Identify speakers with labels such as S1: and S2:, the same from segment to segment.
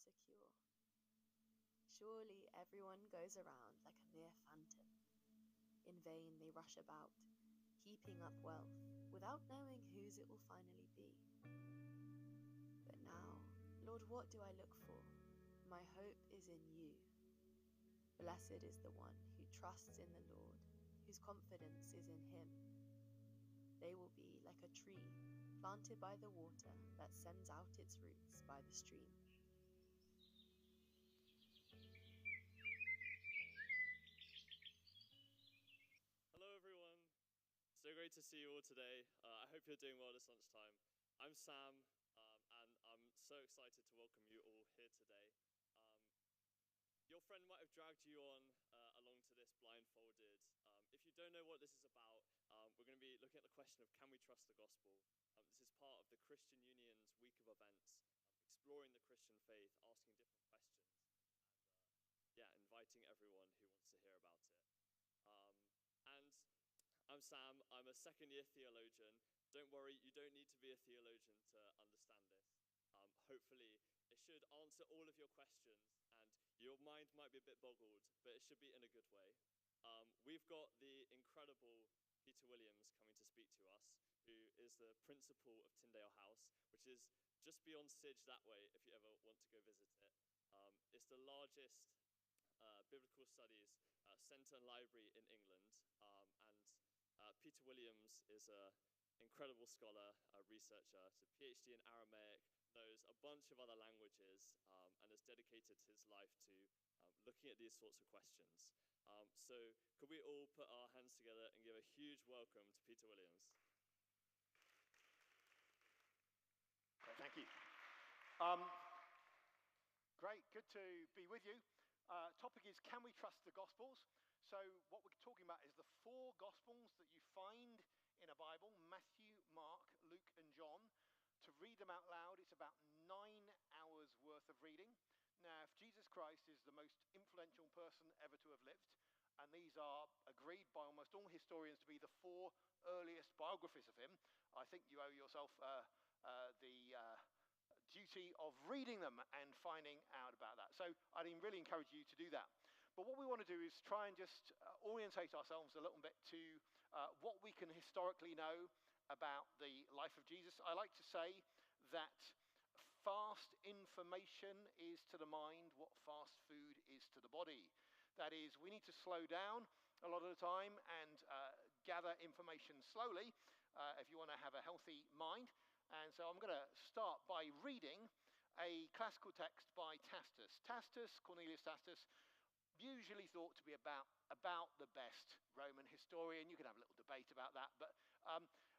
S1: secure. Surely everyone goes around like a mere phantom. In vain they rush about, heaping up wealth, without knowing whose it will finally be. But now, Lord, what do I look for? My hope is in you. Blessed is the one who trusts in the Lord, whose confidence is in him. They will be like a tree planted by the water that sends out its roots by the stream.
S2: Hello everyone, so great to see you all today. I hope you're doing well this lunchtime. I'm Sam, and I'm so excited to welcome you all here today. Your friend might have dragged you on along to this blindfolded. If you don't know what this is about, we're going to be looking at the question of can we trust the gospel? This is part of the Christian Union's week of events, exploring the Christian faith, asking different questions, and inviting everyone who wants to hear about it. And I'm Sam, I'm a second-year theologian. Don't worry, you don't need to be a theologian to understand this. Hopefully, it should answer all of your questions, and your mind might be a bit boggled, but it should be in a good way. We've got the incredible Peter Williams coming to speak to us, who is the principal of Tyndale House, which is just beyond Sidge that way, if you ever want to go visit it. It's the largest biblical studies centre and library in England, and Peter Williams is an incredible scholar, a researcher, a PhD in Aramaic, knows a bunch of other languages, and has dedicated his life to looking at these sorts of questions. So could we all put our hands together and give a huge welcome to Peter Williams?
S3: Thank you. Great, good to be with you. Topic is, can we trust the Gospels? So what we're talking about is the 4 Gospels that you find in a Bible, Matthew, Mark, Luke, and John. To read them out loud, it's about 9 hours worth of reading. Now, if Jesus Christ is the most influential person ever to have lived, and these are agreed by almost all historians to be the 4 earliest biographies of him, I think you owe yourself the duty of reading them and finding out about that. So I'd really encourage you to do that. But what we want to do is try and just orientate ourselves a little bit to what we can historically know about the life of Jesus. I like to say that fast information is to the mind what fast food is to the body. That is, we need to slow down a lot of the time and gather information slowly if you want to have a healthy mind. And so I'm going to start by reading a classical text by Tacitus. Cornelius Tacitus, usually thought to be about the best Roman historian. You can have a little debate about that, but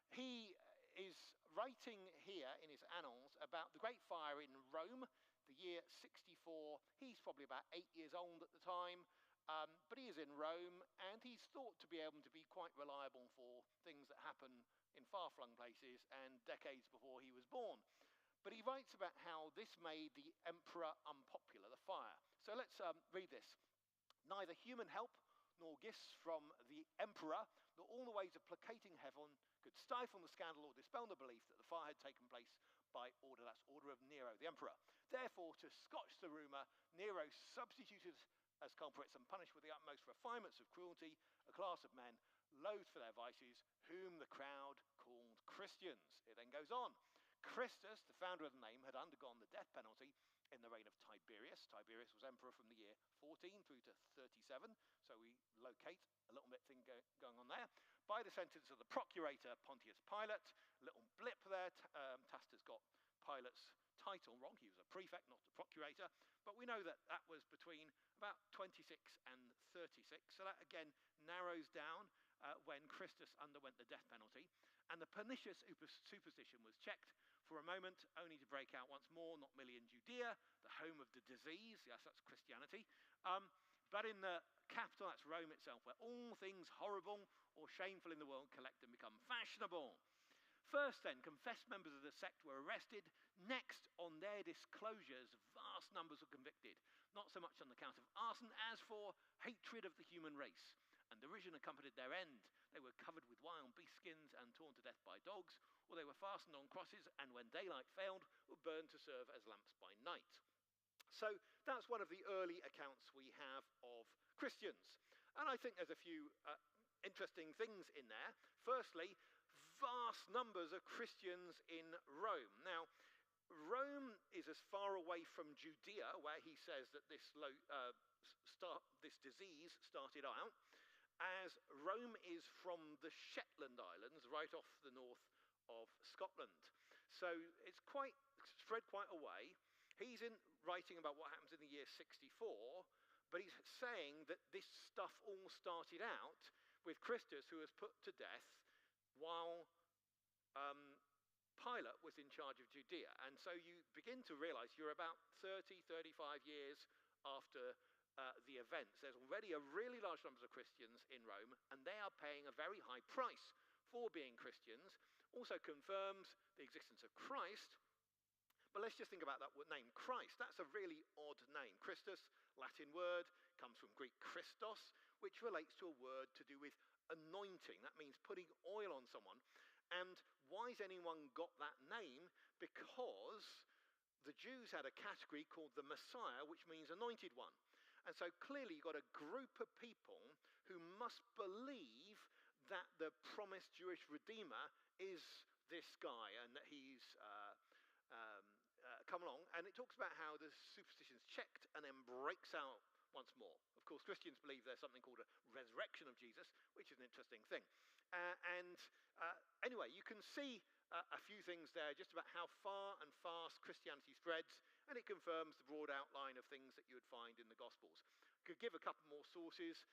S3: he is writing here in his Annals about the Great Fire in Rome, the year 64. He's probably about 8 years old at the time, but he is in Rome, and he's thought to be able to be quite reliable for things that happen in far-flung places and decades before he was born. But he writes about how this made the emperor unpopular, the fire. So let's read this. Neither human help nor gifts from the emperor, nor all the ways of placating heaven could stifle the scandal or dispel the belief that the fire had taken place by order, that's order of Nero, the emperor. Therefore, to scotch the rumour, Nero substituted as culprits and punished with the utmost refinements of cruelty a class of men loathed for their vices, whom the crowd called Christians. It then goes on. Christus, the founder of the name, had undergone the death penalty in the reign of Tiberius. Tiberius was emperor from the year 14 through to 37, so we locate a little bit thing going on there. By the sentence of the procurator Pontius Pilate, a little blip there, Tacitus got Pilate's title wrong. He was a prefect, not a procurator, but we know that that was between about 26 and 36, so that again narrows down when Christus underwent the death penalty, and the pernicious superstition was checked for a moment, only to break out once more, not merely in Judea, the home of the disease, yes, that's Christianity, but in the capital, that's Rome itself, where all things horrible or shameful in the world collect and become fashionable. First then, confessed members of the sect were arrested. Next, on their disclosures, vast numbers were convicted, not so much on the count of arson as for hatred of the human race. And derision accompanied their end. They were covered with wild beast skins and torn to death by dogs, or they were fastened on crosses, and when daylight failed, were burned to serve as lamps by night. So that's one of the early accounts we have of Christians. And I think there's a few interesting things in there. Firstly, vast numbers of Christians in Rome. Now, Rome is as far away from Judea, where he says that this disease started out, as Rome is from the Shetland Islands, right off the north of Scotland. So it's quite spread quite a way. He's writing about what happens in the year 64, but he's saying that this stuff all started out with Christus, who was put to death while Pilate was in charge of Judea. And so you begin to realize you're about 30, 35 years after the events. There's already a really large number of Christians in Rome, and they are paying a very high price for being Christians. Also confirms the existence of Christ. But let's just think about that name, Christ. That's a really odd name. Christus, Latin word, comes from Greek Christos, which relates to a word to do with anointing. That means putting oil on someone. And why's anyone got that name? Because the Jews had a category called the Messiah, which means anointed one. And so clearly you've got a group of people who must believe that the promised Jewish Redeemer is this guy, and that he's come along. And it talks about how the superstition's checked and then breaks out once more. Of course, Christians believe there's something called a resurrection of Jesus, which is an interesting thing. Anyway, you can see a few things there just about how far and fast Christianity spreads, and it confirms the broad outline of things that you would find in the Gospels. Could give a couple more sources.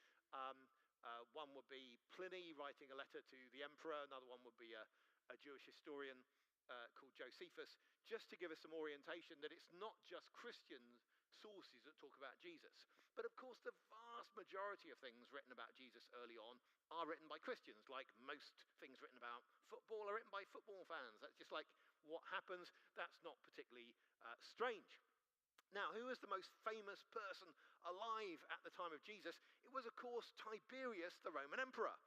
S3: One would be Pliny writing a letter to the emperor. Another one would be a Jewish historian called Josephus, just to give us some orientation that it's not just Christian sources that talk about Jesus. But of course, the vast majority of things written about Jesus early on are written by Christians, like most things written about football are written by football fans. That's just like what happens. That's not particularly strange. Now, who was the most famous person alive at the time of Jesus? It was, of course, Tiberius, the Roman emperor.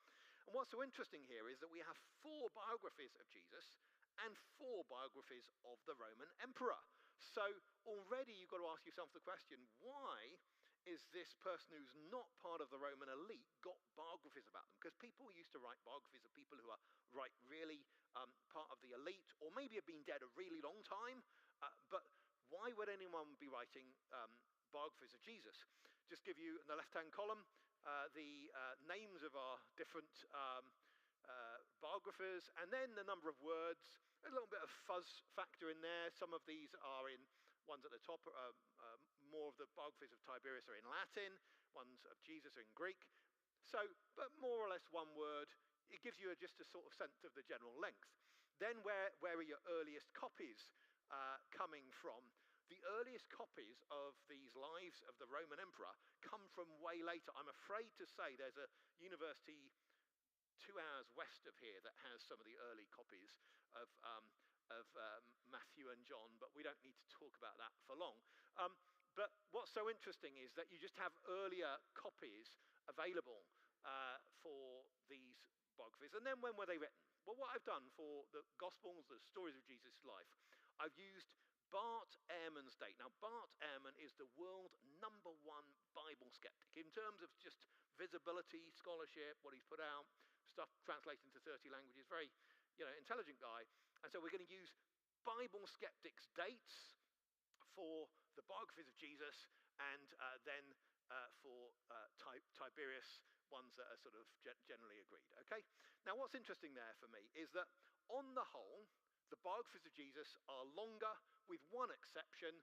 S3: And what's so interesting here is that we have 4 biographies of Jesus and 4 biographies of the Roman emperor. So already you've got to ask yourself the question, why is this person who's not part of the Roman elite got biographies about them? Because people used to write biographies of people who are really part of the elite, or maybe have been dead a really long time. But why would anyone be writing biographies of Jesus? Just give you in the left-hand column the names of our different biographers, and then the number of words. A little bit of fuzz factor in there. Some of these are in ones at the top. More of the biographies of Tiberius are in Latin. Ones of Jesus are in Greek. So, but more or less one word. It gives you just a sort of sense of the general length. Then where are your earliest copies coming from? The earliest copies of these lives of the Roman emperor come from way later. I'm afraid to say there's a university 2 hours west of here that has some of the early copies of Matthew and John, but we don't need to talk about that for long. But what's so interesting is that you just have earlier copies available for these biographies. And then when were they written? Well, what I've done for the Gospels, the stories of Jesus' life, I've used Bart Ehrman's date. Now, Bart Ehrman is the world #1 Bible skeptic in terms of just visibility, scholarship, what he's put out, stuff translated into 30 languages. Very, intelligent guy. And so we're going to use Bible skeptics' dates for the biographies of Jesus, and then for Tiberius, ones that are sort of generally agreed. Okay. Now, what's interesting there for me is that on the whole, the biographies of Jesus are longer, with one exception,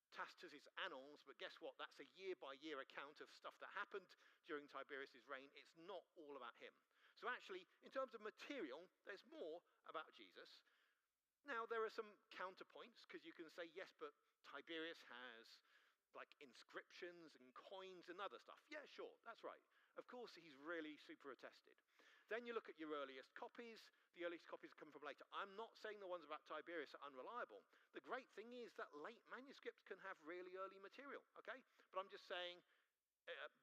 S3: Tacitus's Annals. But guess what? That's a year-by-year account of stuff that happened during Tiberius's reign. It's not all about him. So actually, in terms of material, there's more about Jesus. Now, there are some counterpoints, because you can say, yes, but Tiberius has like inscriptions and coins and other stuff. Yeah, sure, that's right. Of course, he's really super attested. Then you look at your earliest copies. The earliest copies come from later. I'm not saying the ones about Tiberius are unreliable. The great thing is that late manuscripts can have really early material, okay? But I'm just saying,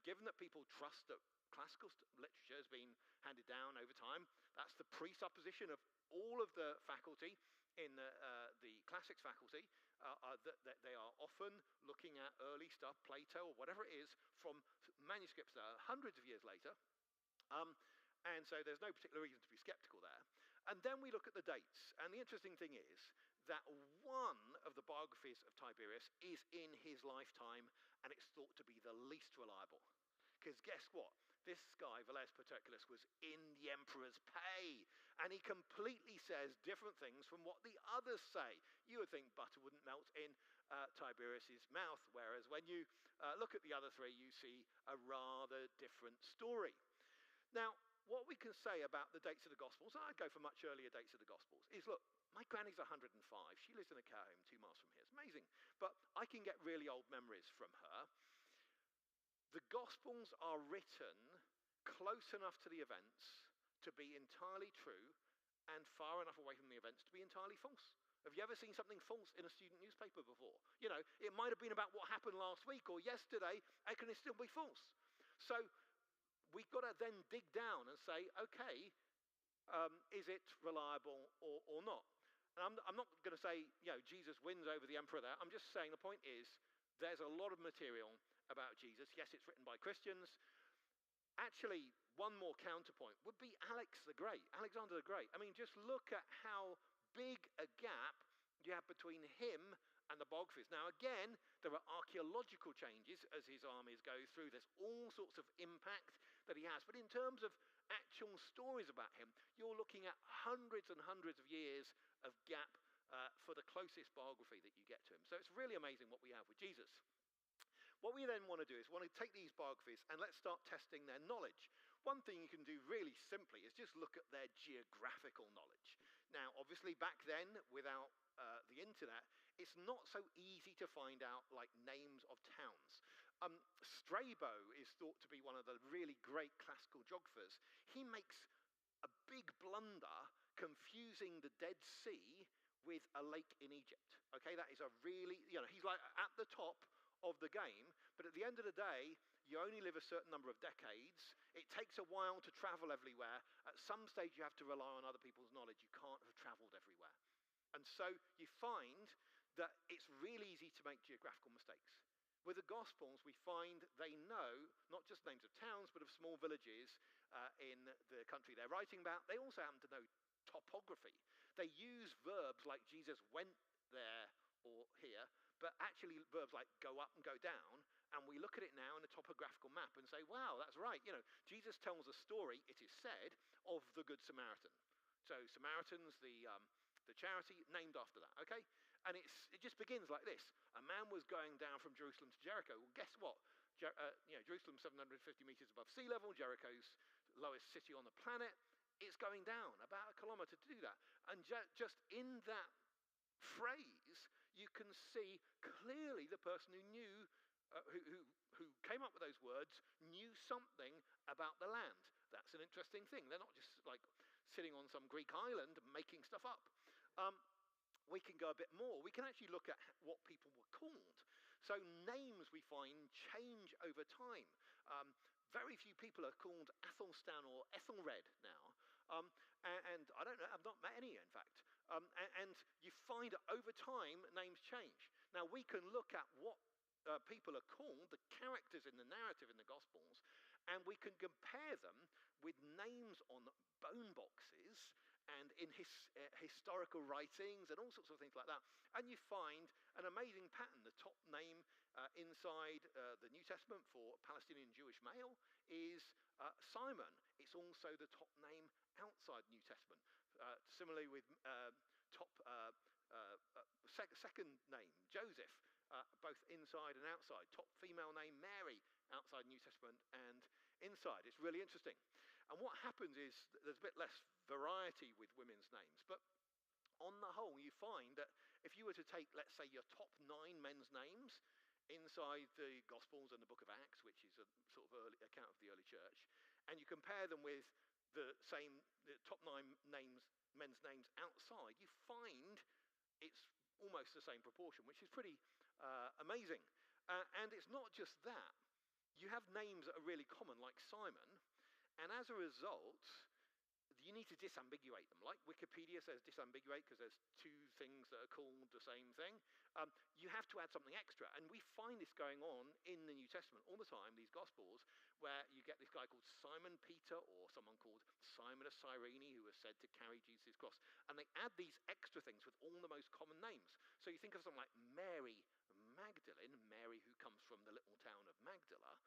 S3: given that people trust that classical literature has been handed down over time, that's the presupposition of all of the faculty. in the classics faculty, that they are often looking at early stuff, Plato or whatever it is, from manuscripts that are hundreds of years later. And so there's no particular reason to be skeptical there. And then we look at the dates. And the interesting thing is that one of the biographies of Tiberius is in his lifetime, and it's thought to be the least reliable. Because guess what? This guy, Valerius Paterculus, was in the emperor's pay, and he completely says different things from what the others say. You would think butter wouldn't melt in Tiberius's mouth, whereas when you look at the other three, you see a rather different story. Now, what we can say about the dates of the Gospels, and I'd go for much earlier dates of the Gospels, is look, my granny's 105. She lives in a care home 2 miles from here. It's amazing. But I can get really old memories from her. The Gospels are written close enough to the events to be entirely true and far enough away from the events to be entirely false. Have you ever seen something false in a student newspaper before? You know, it might have been about what happened last week or yesterday, and can it still be false? So we've got to then dig down and say, okay, is it reliable or not? And I'm not going to say, Jesus wins over the emperor there. I'm just saying the point is there's a lot of material about Jesus. Yes, it's written by Christians. Actually, one more counterpoint would be Alexander the Great. I mean, just look at how big a gap you have between him and the biographies. Now, again, there are archaeological changes as his armies go through. There's all sorts of impact that he has. But in terms of actual stories about him, you're looking at hundreds and hundreds of years of gap for the closest biography that you get to him. So it's really amazing what we have with Jesus. What we then want to do is want to take these biographies and let's start testing their knowledge. One thing you can do really simply is just look at their geographical knowledge. Now, obviously back then, without the internet, it's not so easy to find out like names of towns. Strabo is thought to be one of the really great classical geographers. He makes a big blunder confusing the Dead Sea with a lake in Egypt. Okay, that is a really, he's like at the top of the game, but at the end of the day, you only live a certain number of decades. It takes a while to travel everywhere. At some stage, you have to rely on other people's knowledge. You can't have traveled everywhere. And so you find that it's really easy to make geographical mistakes. With the Gospels, we find they know not just names of towns, but of small villages in the country they're writing about. They also happen to know topography. They use verbs like Jesus went there or here, but actually verbs like go up and go down, and we look at it now in a topographical map and say, wow, that's right. Jesus tells a story, it is said, of the Good Samaritan. So Samaritans, the charity, named after that, okay? And it just begins like this. A man was going down from Jerusalem to Jericho. Well, guess what? Jerusalem's 750 meters above sea level. Jericho's lowest city on the planet. It's going down about a kilometer to do that. And just in that phrase, you can see clearly the person who knew, who came up with those words, knew something about the land. That's an interesting thing. They're not just like sitting on some Greek island making stuff up. We can go a bit more. We can actually look at what people were called. So names we find change over time. Very few people are called Athelstan or Ethelred now. And I don't know, I've not met any, in fact. And you find that over time, names change. Now, we can look at what people are called, the characters in the narrative in the Gospels, and we can compare them with names on bone boxes and in historical writings and all sorts of things like that. And you find an amazing pattern. The top name inside the New Testament for Palestinian Jewish male is Simon. It's also the top name outside New Testament. Similarly with second name, Joseph, both inside and outside. Top female name, Mary, outside New Testament and inside. It's really interesting. And what happens is there's a bit less variety with women's names, but on the whole, you find that if you were to take, let's say, your top 9 men's names inside the Gospels and the book of Acts, which is a sort of early account of the early church, and you compare them with the top 9 men's names outside, you find it's almost the same proportion, which is pretty amazing. And it's not just that. You have names that are really common, like Simon, and as a result, you need to disambiguate them. Like Wikipedia says disambiguate because there's two things that are called the same thing. You have to add something extra. And we find this going on in the New Testament all the time, these Gospels, where you get this guy called Simon Peter or someone called Simon of Cyrene who was said to carry Jesus' cross. And they add these extra things with all the most common names. So you think of something like Mary Magdalene, Mary who comes from the little town of Magdala.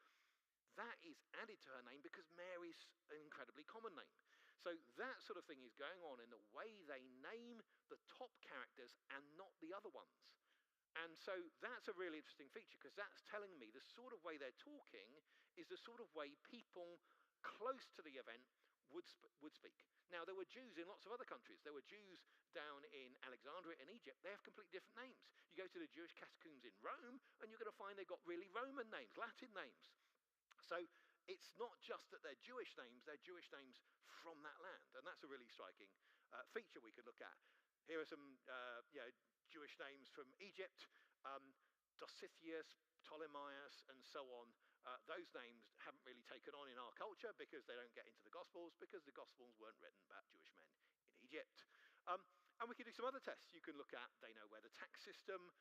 S3: That is added to her name because Mary's an incredibly common name. So that sort of thing is going on in the way they name the top characters and not the other ones. And so that's a really interesting feature because that's telling me the sort of way they're talking is the sort of way people close to the event would speak. Now, there were Jews in lots of other countries. There were Jews down in Alexandria in Egypt. They have completely different names. You go to the Jewish catacombs in Rome and you're going to find they've got really Roman names, Latin names. So it's not just that they're Jewish names from that land. And that's a really striking feature we could look at. Here are some Jewish names from Egypt, Dositheus, Ptolemaeus, and so on. Those names haven't really taken on in our culture because they don't get into the Gospels, because the Gospels weren't written about Jewish men in Egypt. And we can do some other tests. You can look at, they know where the tax system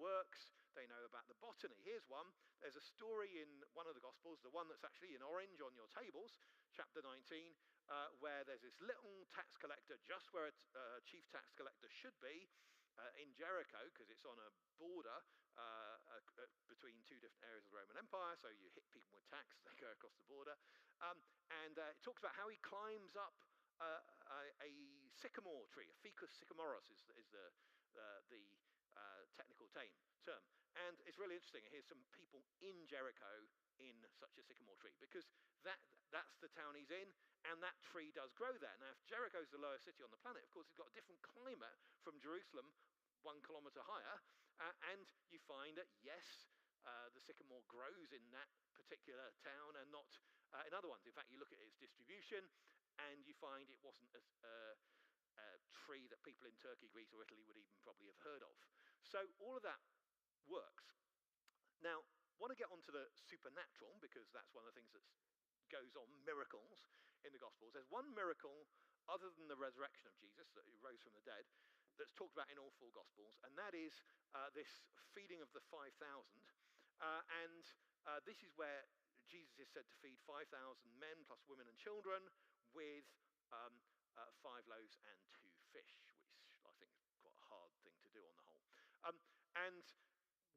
S3: works. They know about the botany. Here's one. There's a story in one of the Gospels, the one that's actually in orange on your tables, chapter 19, where there's this little tax collector just where a chief tax collector should be in Jericho, because it's on a border between two different areas of the Roman Empire. So you hit people with tax as they go across the border. And it talks about how he climbs up a sycamore tree. A ficus sycamoros is the technical term. And it's really interesting. Here's some people in Jericho in such a sycamore tree, because that's the town he's in, and that tree does grow there. Now, if Jericho's the lowest city on the planet, of course, it's got a different climate from Jerusalem, 1 kilometer higher, and you find that, yes, the sycamore grows in that particular town and not in other ones. In fact, you look at its distribution, and you find it wasn't a tree that people in Turkey, Greece, or Italy would even probably have heard of. So all of that works. Now, I want to get onto the supernatural, because that's one of the things that goes on, miracles in the Gospels. There's one miracle other than the resurrection of Jesus, that he rose from the dead, that's talked about in all 4 Gospels, and that is this feeding of the 5,000. This is where Jesus is said to feed 5,000 men plus women and children with 5 loaves and 2 fish, which I think is quite a hard thing to do on the whole. And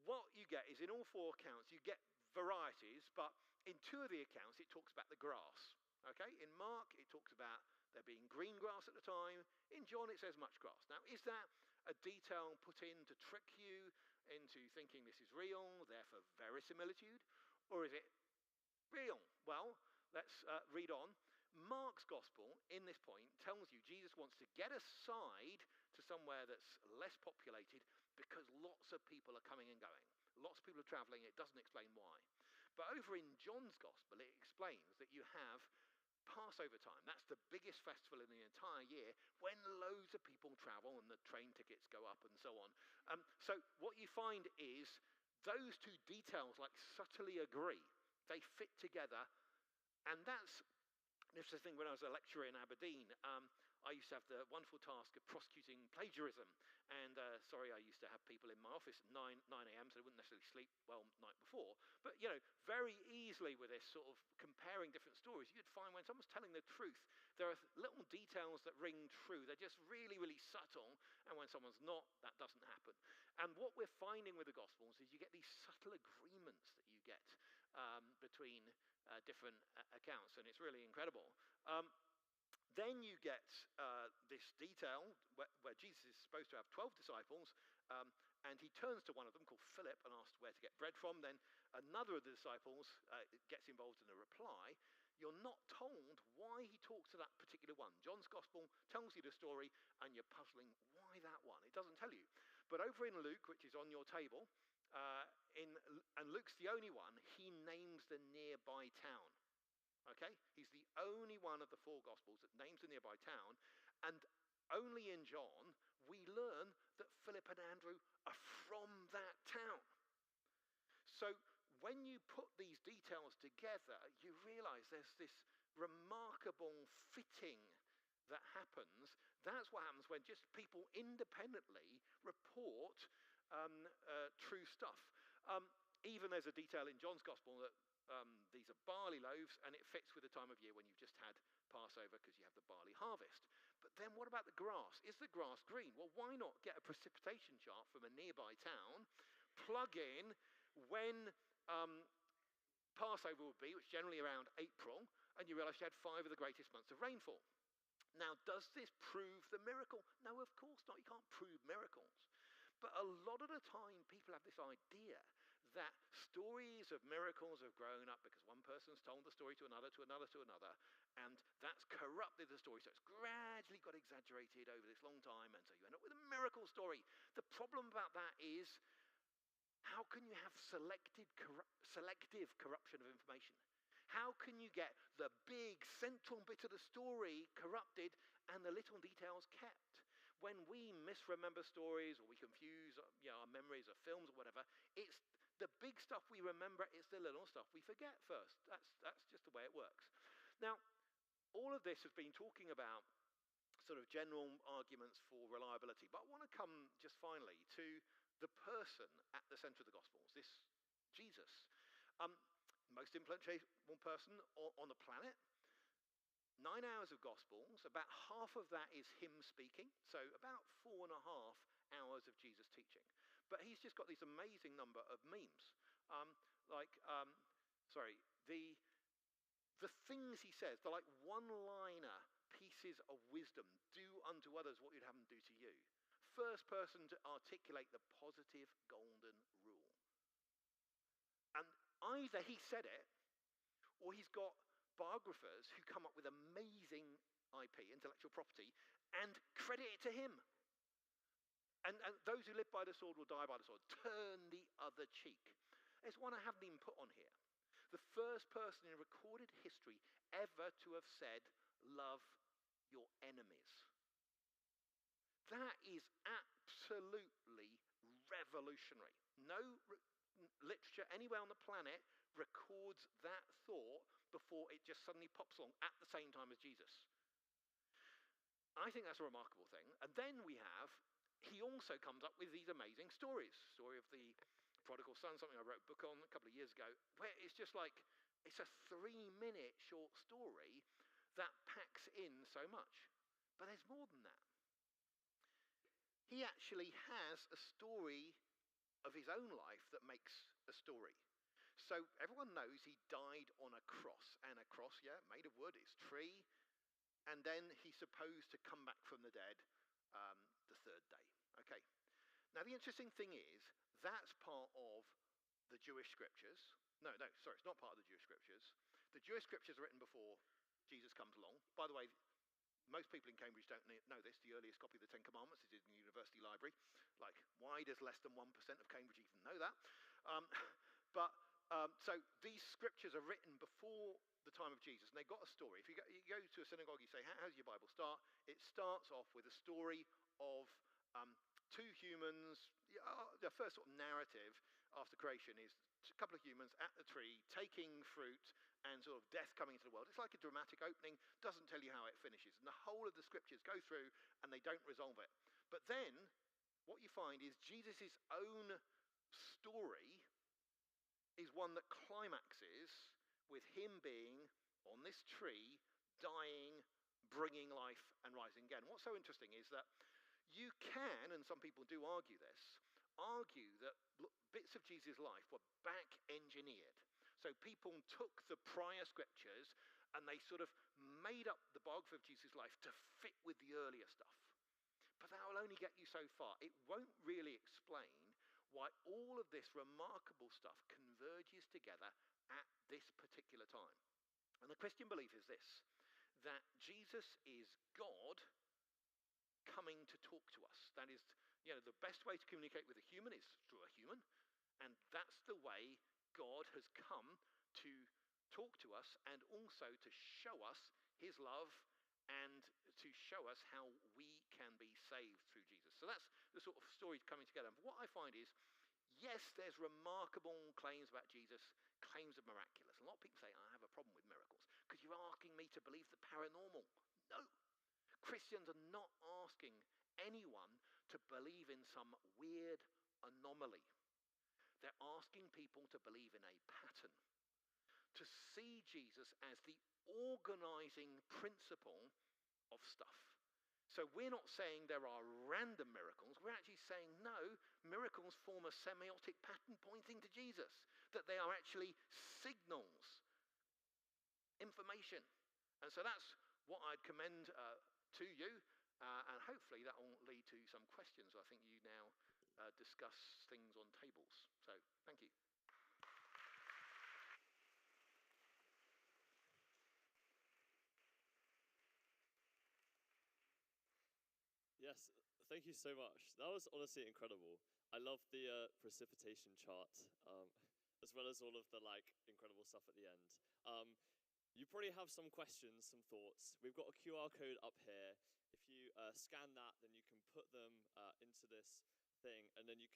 S3: what you get is, in all 4 accounts, you get varieties, but in 2 of the accounts, it talks about the grass. Okay, in Mark, it talks about there being green grass at the time. In John, it says much grass. Now, is that a detail put in to trick you into thinking this is real, therefore verisimilitude? Or is it real? Well, let's read on. Mark's gospel, in this point, tells you Jesus wants to get aside to somewhere that's less populated because lots of people are coming and going. Lots of people are traveling. It doesn't explain why. But over in John's gospel, it explains that you have Passover time. That's the biggest festival in the entire year, when loads of people travel and the train tickets go up and so on. So what you find is those 2 details like subtly agree. They fit together. And that's an interesting thing. When I was a lecturer in Aberdeen, I used to have the wonderful task of prosecuting plagiarism. And I used to have people in my office at 9 a.m, so they wouldn't necessarily sleep well the night before. But, very easily with this sort of comparing different stories, you'd find when someone's telling the truth, there are little details that ring true. They're just really, really subtle. And when someone's not, that doesn't happen. And what we're finding with the Gospels is you get these subtle agreements that you get between different accounts. And it's really incredible. Then you get this detail where Jesus is supposed to have 12 disciples, and he turns to one of them called Philip and asks where to get bread from. Then another of the disciples gets involved in a reply. You're not told why he talks to that particular one. John's gospel tells you the story, and you're puzzling, why that one? It doesn't tell you. But over in Luke, which is on your table, and Luke's the only one, he names the nearby town. Okay, he's the only one of the 4 Gospels that names a nearby town, and only in John we learn that Philip and Andrew are from that town. So when you put these details together, you realize there's this remarkable fitting that happens, that's what happens when just people independently report true stuff. Even there's a detail in John's Gospel that these are barley loaves, and it fits with the time of year when you've just had Passover because you have the barley harvest. But then what about the grass? Is the grass green? Well, why not get a precipitation chart from a nearby town, plug in when Passover would be, which is generally around April, and you realise you had 5 of the greatest months of rainfall. Now, does this prove the miracle? No, of course not. You can't prove miracles. But a lot of the time, people have this idea that stories of miracles have grown up because one person's told the story to another, to another, to another, and that's corrupted the story. So it's gradually got exaggerated over this long time, and so you end up with a miracle story. The problem about that is, how can you have selective corruption of information? How can you get the big central bit of the story corrupted and the little details kept? When we misremember stories or we confuse our memories of films or whatever, it's the big stuff we remember, it's the little stuff we forget first. That's just the way it works. Now, all of this has been talking about sort of general arguments for reliability, but I want to come just finally to the person at the center of the Gospels, this Jesus. Most influential person on the planet. 9 hours of Gospels, about half of that is him speaking, so about 4.5 hours of Jesus teaching. But he's just got this amazing number of memes. The things he says, they're like one-liner pieces of wisdom. Do unto others what you'd have them do to you. First person to articulate the positive golden rule. And either he said it, or he's got biographers who come up with amazing IP, intellectual property, and credit it to him. And those who live by the sword will die by the sword. Turn the other cheek. There's one I haven't even put on here. The first person in recorded history ever to have said, love your enemies. That is absolutely revolutionary. No literature anywhere on the planet records that thought before it just suddenly pops along at the same time as Jesus. I think that's a remarkable thing. And then he also comes up with these amazing stories. Story of the prodigal son, something I wrote a book on a couple of years ago, where it's just like, it's a 3-minute short story that packs in so much. But there's more than that. He actually has a story of his own life that makes a story. So everyone knows he died on a cross, and a cross, made of wood, it's tree, and then he's supposed to come back from the dead the 3rd day. Okay. Now the interesting thing is, that's part of the Jewish scriptures. No, sorry, it's not part of the Jewish scriptures. The Jewish scriptures are written before Jesus comes along. By the way, most people in Cambridge don't know this. The earliest copy of the Ten Commandments is in the university library. Like, why does less than 1% of Cambridge even know that? So these scriptures are written before the time of Jesus, and they've got a story. If you go to a synagogue, you say, how does your Bible start? It starts off with a story of 2 humans. The first sort of narrative after creation is a couple of humans at the tree taking fruit and sort of death coming into the world. It's like a dramatic opening, doesn't tell you how it finishes. And the whole of the scriptures go through and they don't resolve it. But then what you find is Jesus' own story is one that climaxes with him being on this tree, dying, bringing life and rising again. What's so interesting is that you can, and some people do argue that bits of Jesus' life were back engineered. So people took the prior scriptures and they sort of made up the biography of Jesus' life to fit with the earlier stuff. But that will only get you so far. It won't really explain why all of this remarkable stuff converges together at this particular time. And the Christian belief is this, that Jesus is God coming to talk to us. That is, the best way to communicate with a human is through a human. And that's the way God has come to talk to us and also to show us his love and to show us how we can be saved through Jesus. So that's the sort of story coming together. And what I find is, yes, there's remarkable claims about Jesus, claims of miraculous. A lot of people say, I have a problem with miracles because you're asking me to believe the paranormal. No, Christians are not asking anyone to believe in some weird anomaly. They're asking people to believe in a pattern, to see Jesus as the organizing principle of stuff. So we're not saying there are random miracles. We're actually saying, no, miracles form a semiotic pattern pointing to Jesus, that they are actually signals, information. And so that's what I'd commend to you, and hopefully that will lead to some questions. I think you now discuss things on tables. So thank you.
S2: Yes, thank you so much. That was honestly incredible. I love the precipitation chart, as well as all of the incredible stuff at the end. You probably have some questions, some thoughts. We've got a QR code up here. If you scan that, then you can put them into this thing, and then you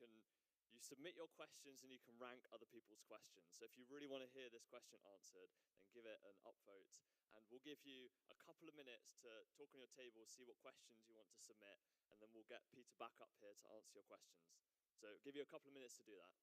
S2: submit your questions and you can rank other people's questions. So if you really want to hear this question answered, then give it an upvote. And we'll give you a couple of minutes to talk on your table, see what questions you want to submit, and then we'll get Peter back up here to answer your questions. So give you a couple of minutes to do that.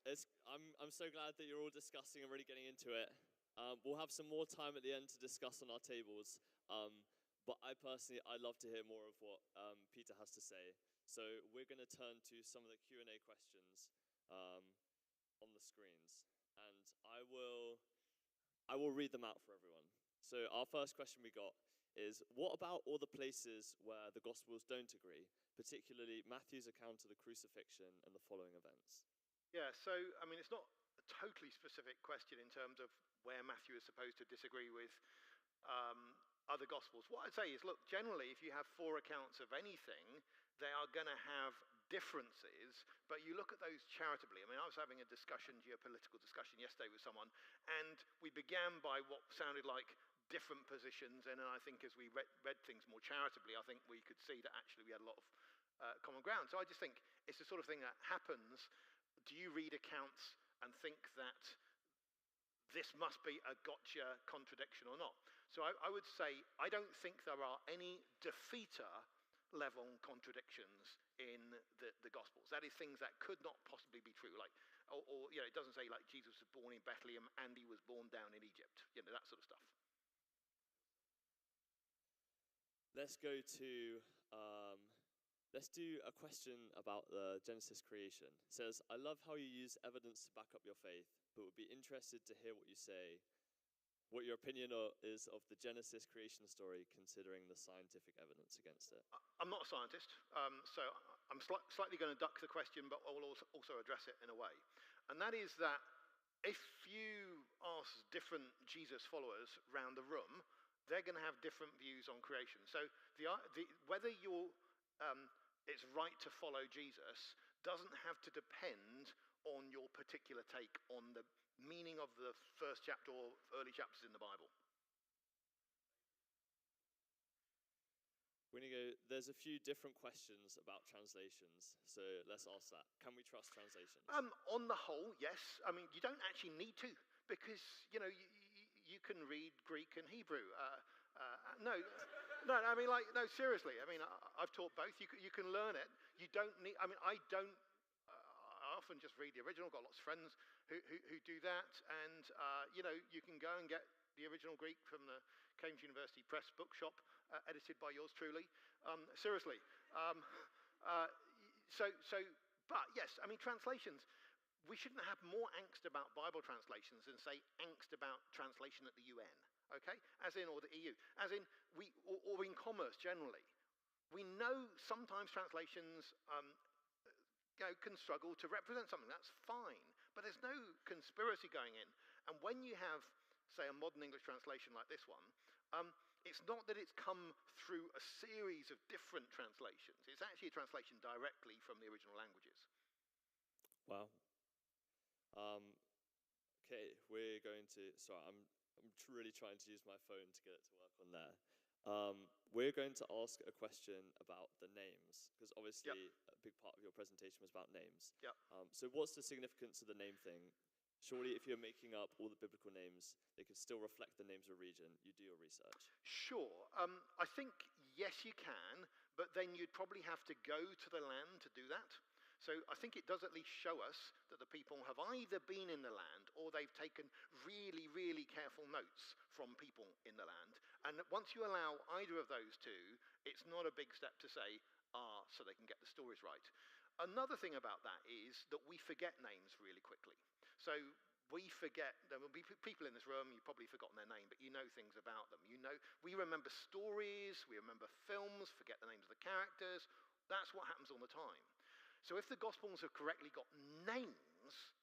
S2: I'm so glad that you're all discussing and really getting into it. We'll have some more time at the end to discuss on our tables. But I love to hear more of what Peter has to say. So we're going to turn to some of the Q&A questions on the screens, and I will read them out for everyone. So our first question we got is, what about all the places where the Gospels don't agree, particularly Matthew's account of the crucifixion and the following events?
S3: Yeah, so, I mean, it's not a totally specific question in terms of where Matthew is supposed to disagree with other Gospels. What I'd say is, look, generally, if you have 4 accounts of anything, they are going to have differences, but you look at those charitably. I mean, I was having a geopolitical discussion yesterday with someone, and we began by what sounded like different positions, and then I think as we read things more charitably, I think we could see that actually we had a lot of common ground. So I just think it's the sort of thing that happens. Do you read accounts and think that this must be a gotcha contradiction or not? So I would say I don't think there are any defeater level contradictions in the Gospels. That is, things that could not possibly be true. Like, or you know, it doesn't say like Jesus was born in Bethlehem and he was born down in Egypt. You know, that sort of stuff.
S2: Let's go to let's do a question about the Genesis creation. It says, I love how you use evidence to back up your faith, but would be interested to hear what you say, what your opinion is of the Genesis creation story, considering the scientific evidence against it.
S3: I'm not a scientist, so I'm slightly going to duck the question, but I will also address it in a way. And that is that if you ask different Jesus followers around the room, they're going to have different views on creation. So whether it's right to follow Jesus doesn't have to depend on your particular take on the meaning of the first chapter or early chapters in the Bible.
S2: We're going to go, there's a few different questions about translations, so let's ask that. Can we trust translations?
S3: On the whole, yes. I mean, you don't actually need to, because, you know, you can read Greek and Hebrew. No, I mean, like, no, seriously. I mean, I've taught both. You can learn it. You don't need, I mean, I often just read the original. Got lots of friends who do that. And, you know, you can go and get the original Greek from the Cambridge University Press bookshop, edited by yours truly. Seriously. But yes, I mean, translations, we shouldn't have more angst about Bible translations than, say, angst about translation at the UN, okay? As in, or the EU. As in, or in commerce generally. We know sometimes translations can struggle to represent something. That's fine. But there's no conspiracy going in. And when you have, say, a modern English translation like this one, it's not that it's come through a series of different translations. It's actually a translation directly from the original languages.
S2: Wow. Okay, we're going to, sorry, I'm really trying to use my phone to get it to work on there. We're going to ask a question about the names, because obviously a big part of your presentation was about names.
S3: Yep.
S2: So what's the significance of the name thing? Surely if you're making up all the biblical names, they could still reflect the names of a region. You do your research.
S3: Sure. I think, yes, you can, but then you'd probably have to go to the land to do that. So I think it does at least show us that the people have either been in the land or they've taken really, really careful notes from people in the land. And once you allow either of those two, it's not a big step to say, so they can get the stories right. Another thing about that is that we forget names really quickly. So we forget, there will be people in this room, you've probably forgotten their name, but you know things about them. You know, we remember stories, we remember films, forget the names of the characters. That's what happens all the time. So if the Gospels have correctly got names,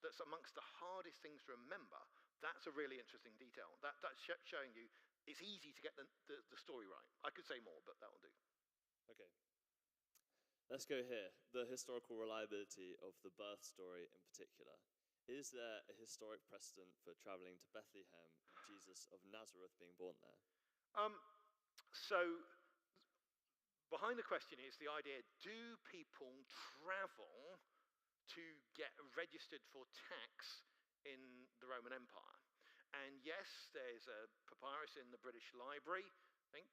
S3: that's amongst the hardest things to remember, that's a really interesting detail. That's showing you it's easy to get the story right. I could say more, but that will do.
S2: Okay. Let's go here. The historical reliability of the birth story in particular. Is there a historic precedent for traveling to Bethlehem and Jesus of Nazareth being born there?
S3: So behind the question is the idea, do people travel to get registered for tax in the Roman Empire? And yes, there's a papyrus in the British Library, I think,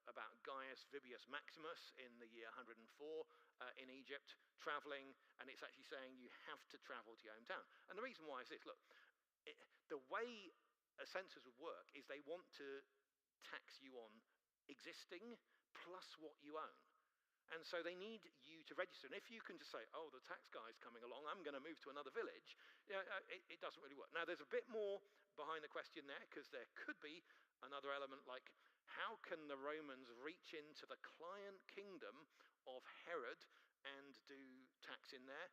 S3: about Gaius Vibius Maximus in the year 104 in Egypt, traveling, and it's actually saying you have to travel to your hometown. And the reason why is this, look, the way a census would work is they want to tax you on existing plus what you own. And so they need you to register. And if you can just say, oh, the tax guy's coming along, I'm going to move to another village, it doesn't really work. Now, there's a bit more behind the question there, because there could be another element like, how can the Romans reach into the client kingdom of Herod and do tax in there?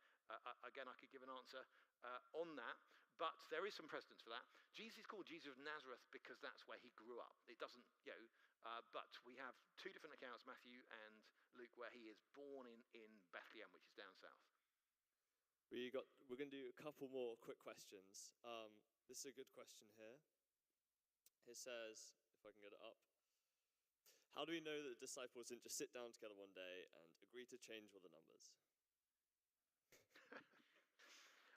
S3: Again, I could give an answer on that. But there is some precedence for that. Jesus is called Jesus of Nazareth because that's where he grew up. It doesn't, but we have two different accounts, Matthew and Luke, where he is born in Bethlehem, which is down south.
S2: We're going to do a couple more quick questions. This is a good question here. It says, if I can get it up, how do we know that the disciples didn't just sit down together one day and agree to change all the numbers?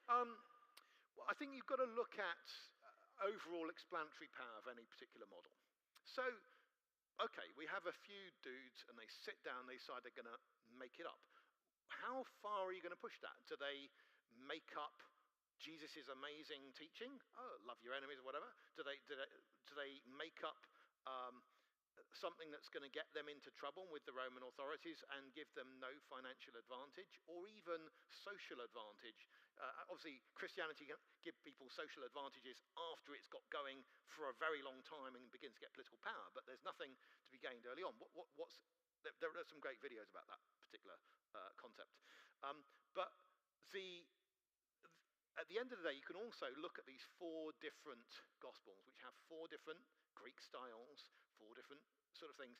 S3: Well, I think you've got to look at overall explanatory power of any particular model. So, okay, we have a few dudes and they sit down, they decide they're going to make it up. How far are you going to push that? Do they make up Jesus' amazing teaching? Oh, love your enemies or whatever. Do they make up something that's going to get them into trouble with the Roman authorities and give them no financial advantage or even social advantage? Obviously, Christianity can give people social advantages after it's got going for a very long time and begins to get political power, but there's nothing to be gained early on. There are some great videos about that particular concept. But at the end of the day, you can also look at these four different Gospels, which have four different Greek styles, four different sort of things,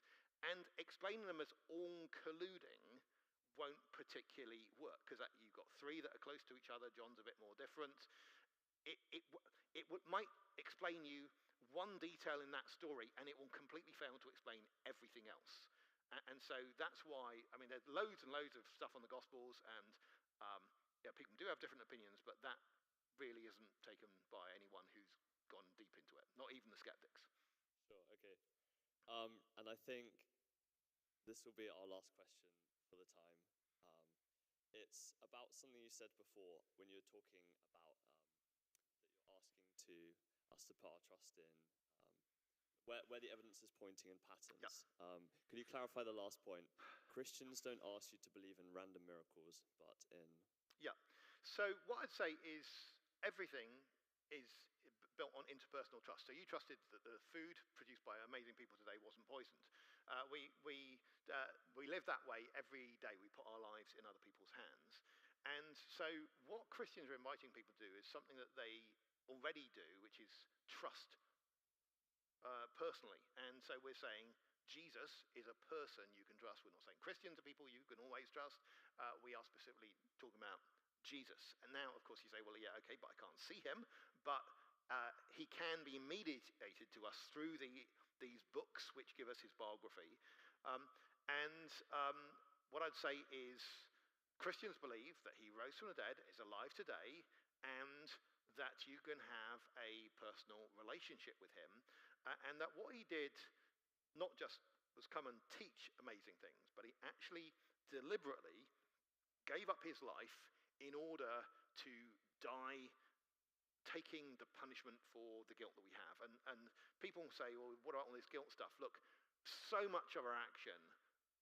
S3: and explaining them as all colluding won't particularly work, because you've got three that are close to each other. John's a bit more different. Might explain you one detail in that story, and it will completely fail to explain everything else. And so that's why, I mean, there's loads and loads of stuff on the Gospels, and people do have different opinions, but that really isn't taken by anyone who's gone deep into it, not even the skeptics.
S2: Sure, okay. And I think this will be our last question for the time. It's about something you said before when you were talking about that you're asking us to put our trust in where the evidence is pointing in patterns. Yep. Could you clarify the last point? Christians don't ask you to believe in random miracles, but in...
S3: Yeah. So what I'd say is everything is built on interpersonal trust. So you trusted that the food produced by amazing people today wasn't poisoned. We live that way every day. We put our lives in other people's hands. And so what Christians are inviting people to do is something that they already do, which is trust personally. And so we're saying Jesus is a person you can trust. We're not saying Christians are people you can always trust. We are specifically talking about Jesus. And now, of course, you say, well, yeah, okay, but I can't see him. But he can be mediated to us through these books which give us his biography. What I'd say is Christians believe that he rose from the dead, is alive today, and that you can have a personal relationship with him. And that what he did not just was come and teach amazing things, but he actually deliberately gave up his life in order to die taking the punishment for the guilt that we have. And people say, well, what about all this guilt stuff? Look, so much of our action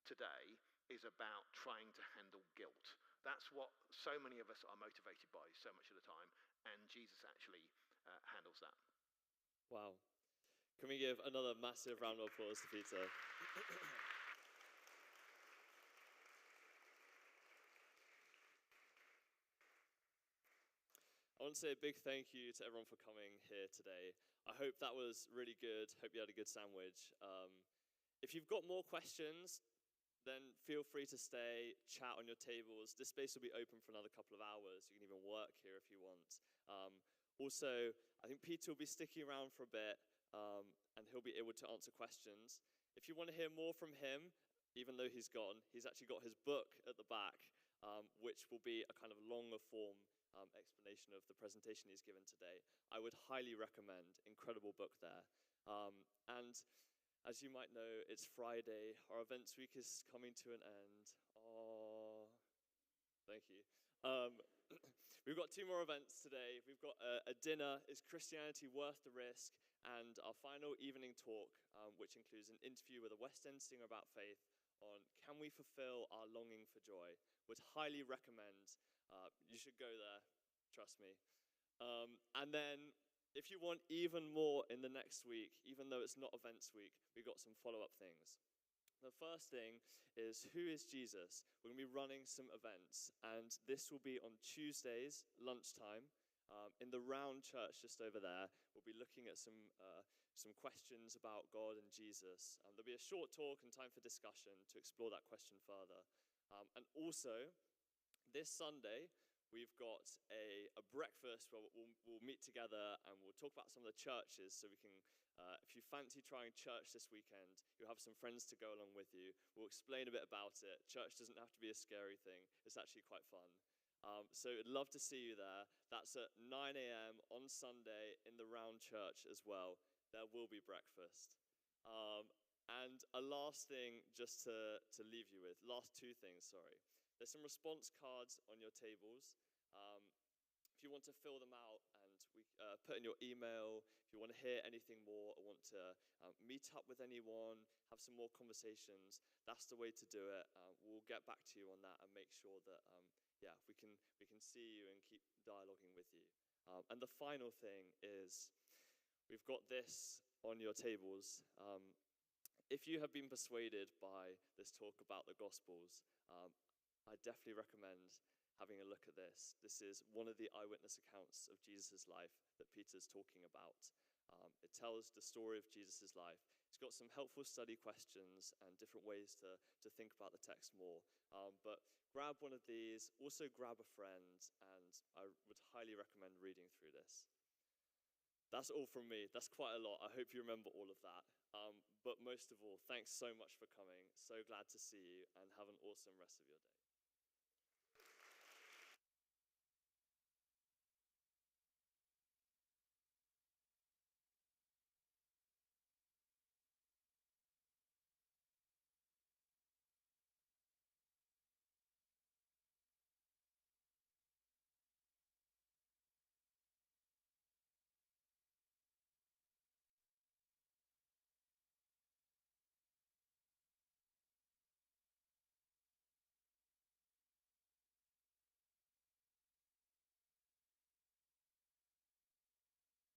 S3: today is about trying to handle guilt. That's what so many of us are motivated by so much of the time, and Jesus actually handles that.
S2: Wow. Can we give another massive round of applause to Peter? I want to say a big thank you to everyone for coming here today. I hope that was really good. Hope you had a good sandwich. If you've got more questions, then feel free to stay, chat on your tables. This space will be open for another couple of hours. You can even work here if you want. Also, I think Peter will be sticking around for a bit, and he'll be able to answer questions. If you want to hear more from him, even though he's gone, he's actually got his book at the back, which will be a kind of longer form explanation of the presentation he's given today. I would highly recommend. Incredible book there. And As you might know, it's Friday. Our events week is coming to an end. Oh, thank you. We've got 2 more events today. We've got a dinner, Is Christianity Worth the Risk? And our final evening talk, which includes an interview with a West End singer about faith on can we fulfill our longing for joy. Would highly recommend. You should go there, trust me. And then if you want even more in the next week, even though it's not events week, we've got some follow-up things. The first thing is, who is Jesus? We're going to be running some events, and this will be on Tuesdays, lunchtime, in the round church just over there. We'll be looking at some questions about God and Jesus. There'll be a short talk and time for discussion to explore that question further. And also, this Sunday, we've got a breakfast where we'll meet together and we'll talk about some of the churches so we can, if you fancy trying church this weekend, you'll have some friends to go along with you. We'll explain a bit about it. Church doesn't have to be a scary thing. It's actually quite fun. So I'd love to see you there. That's at 9 a.m. on Sunday in the round church as well. There will be breakfast. And a last thing just to leave you with, last 2 things, sorry. There's some response cards on your tables. If you want to fill them out and put in your email, if you want to hear anything more or want to meet up with anyone, have some more conversations, that's the way to do it. We'll get back to you on that and make sure that, we can see you and keep dialoguing with you. And the final thing is, we've got this on your tables. If you have been persuaded by this talk about the Gospels, I definitely recommend having a look at this. This is one of the eyewitness accounts of Jesus' life that Peter's talking about. It tells the story of Jesus' life. It's got some helpful study questions and different ways to think about the text more. But grab one of these, also grab a friend, and I would highly recommend reading through this. That's all from me. That's quite a lot. I hope you remember all of that. But most of all, thanks so much for coming. So glad to see you, and have an awesome rest of your day.